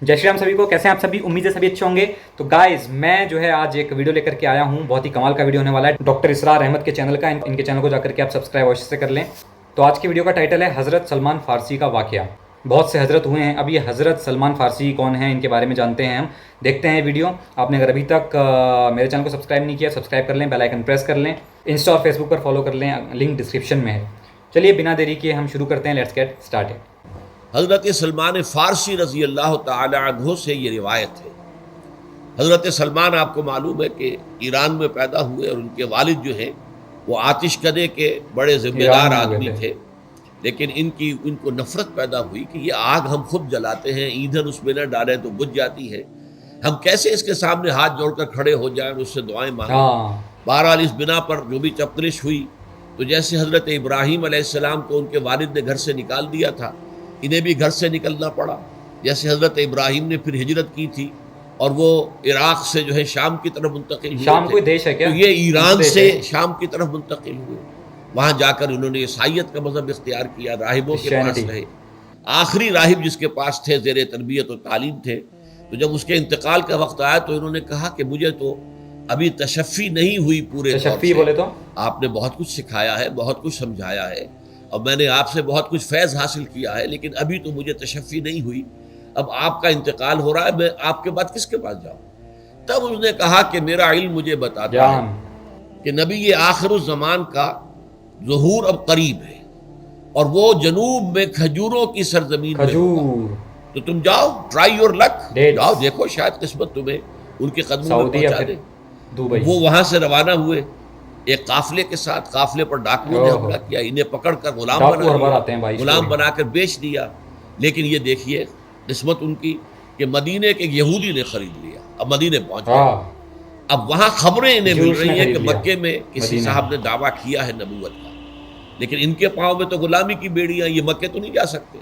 जय श्री राम सभी को। कैसे हैं आप सभी? उम्मीद है सभी अच्छे होंगे। तो गाइस, मैं जो है आज एक वीडियो लेकर के आया हूं। बहुत ही कमाल का वीडियो होने वाला है डॉक्टर इसरार अहमद के चैनल का। इनके चैनल को जाकर के आप सब्सक्राइब अवश्य से कर लें। तो आज की वीडियो का टाइटल है हज़रत सलमान फारसी का वाकया। बहुत से हज़रत हुए हैं, अब ये हज़रत सलमान फारसी कौन है इनके बारे में जानते हैं हम। देखते हैं वीडियो। आपने अगर अभी तक मेरे चैनल को सब्सक्राइब नहीं किया, सब्सक्राइब कर लें, बेल आइकन प्रेस कर लें, इंस्टा और फेसबुक पर फॉलो कर लें, लिंक डिस्क्रिप्शन में है। चलिए बिना देरी किए हम शुरू करते हैं। Let's get started. हज़रत सलमान फ़ारसी रज़ी अल्लाह तआला अन्हु से ये रिवायत है। हज़रत सलमान आपको मालूम है कि ईरान में पैदा हुए और उनके वालिद जो हैं वो आतिशकदे के बड़े ईरान ज़िम्मेदार में हो गए आदमी थे। थे। लेकिन इनको नफ़रत पैदा हुई कि ये आग हम खुद जलाते हैं, ईंधन उसमें न डालें तो बुझ जाती है, हम कैसे इसके सामने हाथ जोड़कर खड़े हो जाएं और उससे दुआएं मांगें। हाँ, बहरहाल इस बिना पर जो भी चपकलिश हुई, तो जैसे हज़रत इब्राहीम अलैहिस्सलाम को उनके वालिद ने घर से निकाल दिया था, इन्हें भी घर से निकलना पड़ा। जैसे हज़रत इब्राहीम ने फिर हिजरत की थी और वो इराक़ से जो है शाम की तरफ मुंतकिल हुए शाम थे, कोई देश है क्या? तो ये कौन सा ईरान देश से है? शाम की तरफ मुंतकिल हुए। वहाँ जाकर उन्होंने ईसाईयत का मज़हब इख्तियार किया, राहिबों के पास क्रिश्चियनिटी। रहे। आखिरी राहिब जिसके पास थे, ज़ेर तरबियत और तालीम थे। तो जब उसके इंतकाल का वक्त आया तो इन्होंने कहा कि मुझे तो अभी तशफ़ी नहीं हुई पूरे तौर तशफ़ी से। बोले तो? आपने बहुत कुछ सिखाया है, बहुत कुछ समझाया है और मैंने आपसे बहुत कुछ फैज़ हासिल किया है, लेकिन अभी तो मुझे तशफ़ी नहीं हुई। अब आपका इंतकाल हो रहा है, मैं आपके बाद किसके पास जाऊँ? तब उसने कहा कि मेरा इल्म मुझे बताता है जान। कि नबी ये आखिरुज़्ज़मान का ज़ुहूर अब करीब है और वो जनूब में खजूरों की सरज़मीन में होगा। खजूर। तो तुम जाओ, ट्राई योर लक, जाओ डेट्स। देखो, शायद किस्मत तुम्हें उनके कदमों में सऊदी या पहुंचा फिर दे। दुबई। वो वहां से रवाना हुए एक काफिले के साथ। काफिले पर डाकुओं ने ओहो, हमला किया, इन्हें पकड़कर गुलाम डाकू बना हर बार लिया, आते हैं भाई गुलाम स्टोरी। बनाकर बेच दिया। लेकिन ये देखिए किस्मत उनकी कि मदीने के एक यहूदी ने खरीद लिया, अब मदीने पहुंच गए। हाँ, अब वहां खबरें इन्हें मिल जूस ने रही हैं खरीद कि लिया मक्के में किसी मदीना। साहब ने दावा किया है नबूवत का, लेकिन इनके पाँव में तो गुलामी की बेड़ियां, ये मक्के तो नहीं जा सकते।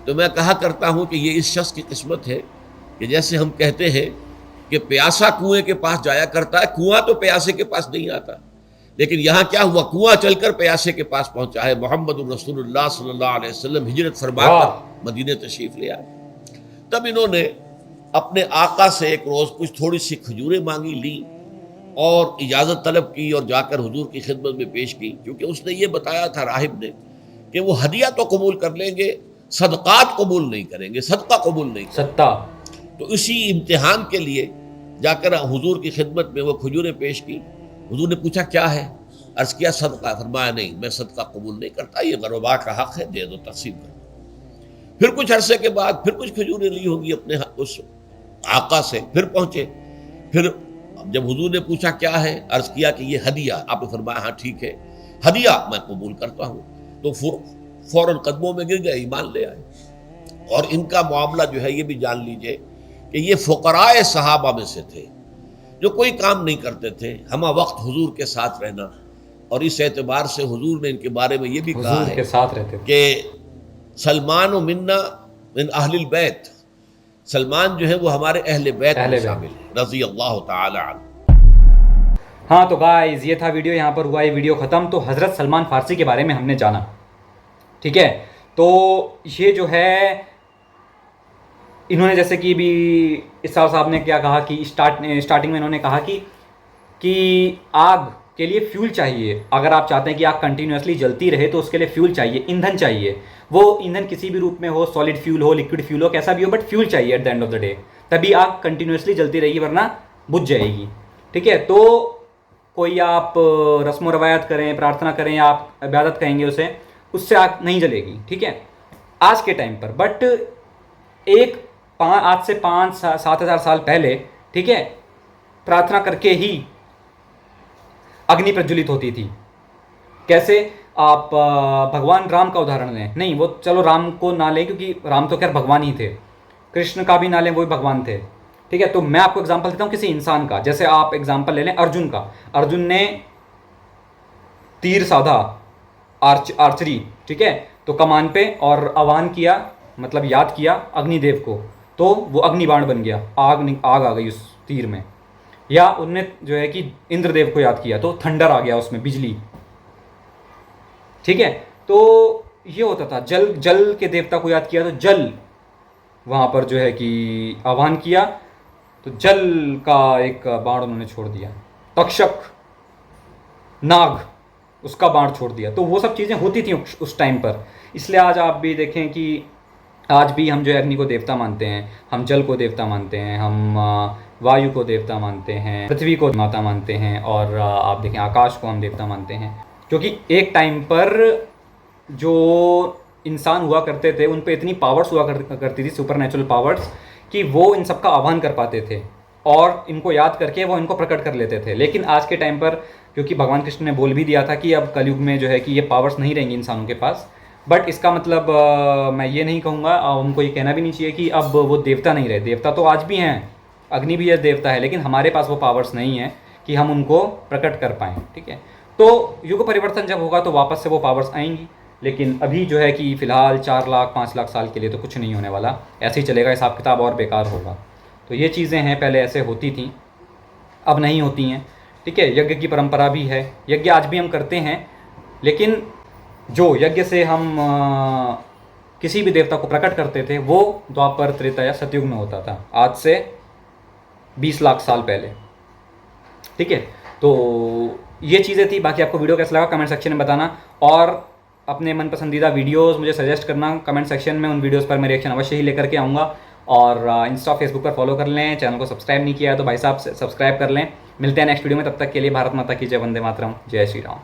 तो मैं कहा करता हूं कि ये इस शख्स की किस्मत है कि जैसे हम कहते हैं कि प्यासा कुएं के पास जाया करता है, कुआं तो प्यासे के पास नहीं आता, लेकिन यहां क्या हुआ, कुआं चलकर प्यासे के पास पहुंचा है। मोहम्मद रसूलुल्लाह सल्लल्लाहु अलैहि वसल्लम हिजरत फरमाकर वाह। मदीने तशरीफ ले आए। तब इन्होंने अपने आका से एक रोज कुछ थोड़ी सी खजूरें मांगी, ली और इजाजत तलब की और जाकर हुजूर की खिदमत में पेश की, क्योंकि उसने ये बताया था राहिब ने कि वो हदिया तो कबूल कर लेंगे, सदक़ात कबूल नहीं करेंगे, सदका कबूल नहीं करेंगे। सत्ता। तो इसी इम्तिहान के लिए जाकर हुजूर की खिदमत में वो खजूरें पेश की। हुजूर ने पूछा क्या है, अर्ज किया सदका। फरमाया नहीं, मैं सदका कबूल नहीं करता, ये गरबा का हक है, दे दो, तकसीम कर दो। फिर कुछ अरसे के बाद फिर कुछ खजूरें ली होंगी अपने उस आका से, फिर पहुंचे। फिर जब हुजूर ने पूछा क्या है, अर्ज किया कि ये हदिया। आपने फरमाया हाँ ठीक है, हदिया मैं कबूल करता हूँ। तो फौरन कदमों में गिर गए, ईमान ले आए। और इनका मामला जो है ये भी जान लीजिए कि ये फुकराए सहाबा में से थे जो कोई काम नहीं करते थे, हम वक्त हुजूर के साथ रहना। और इस एतबार से हुजूर ने इनके बारे में ये भी कहा हुजूर है के साथ रहते थे। कि सलमान व मिन्ना मिन अहलिल बैत, सलमान जो है वो हमारे अहले बैत में पहले शामिल है, रज़ी अल्लाह तआला अन्हु। हाँ तो गाइस, ये था वीडियो। यहाँ पर हुआ ये वीडियो ख़त्म। तो हज़रत सलमान फारसी के बारे में हमने जाना, ठीक है। तो ये जो है, इन्होंने जैसे कि भी इसार साहब ने क्या कहा कि स्टार्टिंग में इन्होंने कहा कि आग के लिए फ्यूल चाहिए। अगर आप चाहते हैं कि आग कंटिन्यूसली जलती रहे तो उसके लिए फ्यूल चाहिए, ईंधन चाहिए। वो ईंधन किसी भी रूप में हो, सॉलिड फ्यूल हो, लिक्विड फ्यूल हो, कैसा भी हो, बट फ्यूल चाहिए at the end of the day. तभी आग कंटिन्यूसली जलती रहेगी, वरना बुझ जाएगी, ठीक है। तो कोई आप रस्म रवायत करें, प्रार्थना करें, या आप इबादत कहेंगे उसे, उससे आग नहीं जलेगी, ठीक है, आज के टाइम पर। बट आज से 5-7 हज़ार साल पहले, ठीक है, प्रार्थना करके ही अग्नि प्रज्वलित होती थी। कैसे? आप भगवान राम का उदाहरण लें, नहीं वो चलो राम को ना लें क्योंकि राम तो खैर भगवान ही थे, कृष्ण का भी ना लें, वो भी भगवान थे, ठीक है। तो मैं आपको एग्जांपल देता हूँ किसी इंसान का। जैसे आप एग्जांपल ले लें अर्जुन का। अर्जुन ने तीर साधा, आर्चरी, ठीक है, तो कमान पे, और आह्वान किया, मतलब याद किया अग्निदेव को, तो वो अग्निबाण बन गया, आग आ गई उस तीर में। या उनने जो है कि इंद्रदेव को याद किया तो थंडर आ गया उसमें, बिजली, ठीक है। तो ये होता था। जल के देवता को याद किया तो जल वहाँ पर जो है कि आह्वान किया, तो जल का एक बाण उन्होंने छोड़ दिया, तक्षक नाग उसका बाण छोड़ दिया। तो वो सब चीज़ें होती थी उस टाइम पर। इसलिए आज आप भी देखें कि आज भी हम जो है अग्नि को देवता मानते हैं, हम जल को देवता मानते हैं, हम वायु को देवता मानते हैं, पृथ्वी को माता मानते हैं, और आप देखें आकाश को हम देवता मानते हैं। क्योंकि एक टाइम पर जो इंसान हुआ करते थे उन पे इतनी पावर्स हुआ करती थी, सुपर नेचुरल पावर्स, कि वो इन सब का आह्वान कर पाते थे और इनको याद करके वो इनको प्रकट कर लेते थे। लेकिन आज के टाइम पर, क्योंकि भगवान कृष्ण ने बोल भी दिया था कि अब कलयुग में जो है कि ये पावर्स नहीं रहेंगी इंसानों के पास, बट इसका मतलब मैं ये नहीं कहूँगा, उनको ये कहना भी नहीं चाहिए कि अब वो देवता नहीं रहे। देवता तो आज भी हैं, अग्नि भी एक देवता है, लेकिन हमारे पास वो पावर्स नहीं है कि हम उनको प्रकट कर पाएँ। ठीक है, तो युग परिवर्तन जब होगा तो वापस से वो पावर्स आएंगी, लेकिन अभी जो है कि फ़िलहाल 4 लाख 5 लाख साल के लिए तो कुछ नहीं होने वाला, ऐसे ही चलेगा, हिसाब किताब और बेकार होगा। तो ये चीज़ें हैं, पहले ऐसे होती थी, अब नहीं होती हैं। ठीक है, यज्ञ की परंपरा भी है, यज्ञ आज भी हम करते हैं, लेकिन जो यज्ञ से हम किसी भी देवता को प्रकट करते थे वो द्वापर त्रेता या सतयुग में होता था, आज से 20 लाख साल पहले। ठीक है, तो ये चीज़ें थी। बाकी आपको वीडियो कैसा लगा कमेंट सेक्शन में बताना, और अपने मन पसंदीदा वीडियोस मुझे सजेस्ट करना कमेंट सेक्शन में। उन वीडियोस पर मैं रिएक्शन अवश्य ही लेकर के आऊँगा। और इंस्टा फेसबुक पर फॉलो कर लें, चैनल को सब्सक्राइब नहीं किया है तो भाई साहब सब्सक्राइब कर लें। मिलते हैं नेक्स्ट वीडियो में, तब तक के लिए भारत माता की जय, वंदे मातरम, जय श्री राम।